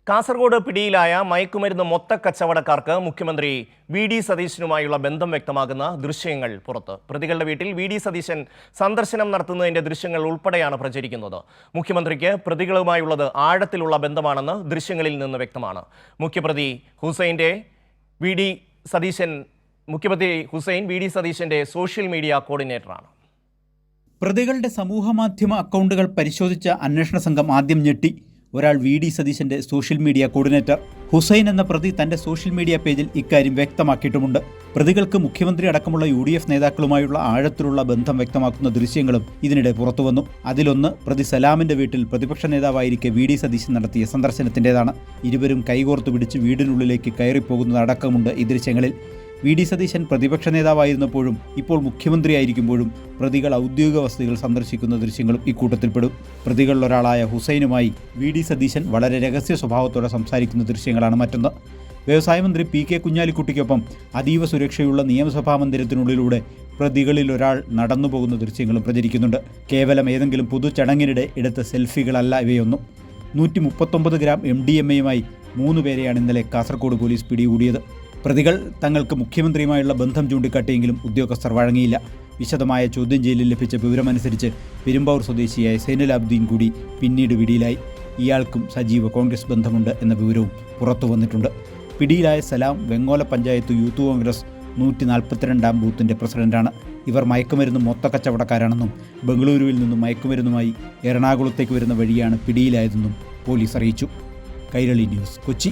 കാസർഗോഡ് പിടിയിലായ മയക്കുമരുന്ന് മൊത്തക്കച്ചവടക്കാർക്ക് മുഖ്യമന്ത്രി വി.ഡി. സതീശനുമായുള്ള ബന്ധം വ്യക്തമാകുന്ന ദൃശ്യങ്ങൾ പുറത്ത്. പ്രതികളുടെ വീട്ടിൽ വി.ഡി. സതീശൻ സന്ദർശനം നടത്തുന്നതിന്റെ ദൃശ്യങ്ങൾ ഉൾപ്പെടെയാണ് പ്രചരിക്കുന്നത്. മുഖ്യമന്ത്രിക്ക് പ്രതികളുമായുള്ളത് ആഴത്തിലുള്ള ബന്ധമാണെന്ന് ദൃശ്യങ്ങളിൽ നിന്ന് വ്യക്തമാണ്. മുഖ്യമന്ത്രി ഹുസൈൻ വി.ഡി. സതീശന്റെ സോഷ്യൽ മീഡിയ കോർഡിനേറ്ററാണ്. പ്രതികളുടെ സമൂഹമാധ്യമ അക്കൗണ്ടുകൾ പരിശോധിച്ച അന്വേഷണ സംഘം ആദ്യം ഞെട്ടി. ഒരാൾ വി.ഡി. സതീശന്റെ സോഷ്യൽ മീഡിയ കോർഡിനേറ്റർ ഹുസൈൻ എന്ന പ്രതി തന്റെ സോഷ്യൽ മീഡിയ പേജിൽ ഇക്കാര്യം വ്യക്തമാക്കിയിട്ടുമുണ്ട്. പ്രതികൾക്ക് മുഖ്യമന്ത്രി അടക്കമുള്ള UDF നേതാക്കളുമായുള്ള ആഴത്തിലുള്ള ബന്ധം വ്യക്തമാക്കുന്ന ദൃശ്യങ്ങളും ഇതിനിടെ പുറത്തുവന്നു. അതിലൊന്ന് പ്രതി സലാമിന്റെ വീട്ടിൽ പ്രതിപക്ഷ നേതാവായിരിക്കെ വി.ഡി. സതീശൻ നടത്തിയ സന്ദർശനത്തിൻ്റെതാണ്. ഇരുവരും കൈകോർത്ത് പിടിച്ച് വീടിനുള്ളിലേക്ക് കയറിപ്പോകുന്നത് അടക്കമുണ്ട് ഈ ദൃശ്യങ്ങളിൽ. വി.ഡി. സതീശൻ പ്രതിപക്ഷ നേതാവായിരുന്നപ്പോഴും ഇപ്പോൾ മുഖ്യമന്ത്രിയായിരിക്കുമ്പോഴും പ്രതികൾ ഔദ്യോഗിക വസതികൾ സന്ദർശിക്കുന്ന ദൃശ്യങ്ങളും ഇക്കൂട്ടത്തിൽപ്പെടും. പ്രതികളിലൊരാളായ ഹുസൈനുമായി വി.ഡി. സതീശൻ വളരെ രഹസ്യ സ്വഭാവത്തോടെ സംസാരിക്കുന്ന ദൃശ്യങ്ങളാണ് മറ്റൊന്ന്. വ്യവസായ മന്ത്രി P.K. കുഞ്ഞാലിക്കുട്ടിക്കൊപ്പം അതീവ സുരക്ഷയുള്ള നിയമസഭാ മന്ദിരത്തിനുള്ളിലൂടെ പ്രതികളിൽ ഒരാൾ നടന്നുപോകുന്ന ദൃശ്യങ്ങളും പ്രചരിക്കുന്നുണ്ട്. കേവലം ഏതെങ്കിലും പൊതുചടങ്ങിനിടെ എടുത്ത സെൽഫികളല്ല ഇവയൊന്നും. 139 ഗ്രാം MDMA-യുമായി 3 പേരെയാണ് ഇന്നലെ കാസർഗോഡ് പോലീസ് പിടികൂടിയത്. പ്രതികൾ തങ്ങൾക്ക് മുഖ്യമന്ത്രിയുമായുള്ള ബന്ധം ചൂണ്ടിക്കാട്ടിയെങ്കിലും ഉദ്യോഗസ്ഥർ വഴങ്ങിയില്ല. വിശദമായ ചോദ്യം ചെയ്യലിൽ ലഭിച്ച വിവരമനുസരിച്ച് പെരുമ്പാവൂർ സ്വദേശിയായ സൈനുലാബ്ദീൻ കൂടി പിന്നീട് പിടിയിലായി. ഇയാൾക്കും സജീവ കോൺഗ്രസ് ബന്ധമുണ്ട് എന്ന വിവരവും പുറത്തു വന്നിട്ടുണ്ട്. പിടിയിലായ സലാം വെങ്ങോല പഞ്ചായത്ത് യൂത്ത് കോൺഗ്രസ് 142-ാം ബൂത്തിൻ്റെ പ്രസിഡന്റാണ്. ഇവർ മയക്കുമരുന്ന് മൊത്തക്കച്ചവടക്കാരാണെന്നും ബംഗളൂരുവിൽ നിന്നും മയക്കുമരുന്നുമായി എറണാകുളത്തേക്ക് വരുന്ന വഴിയാണ് പിടിയിലായതെന്നും പോലീസ് അറിയിച്ചു. കൈരളി ന്യൂസ്, കൊച്ചി.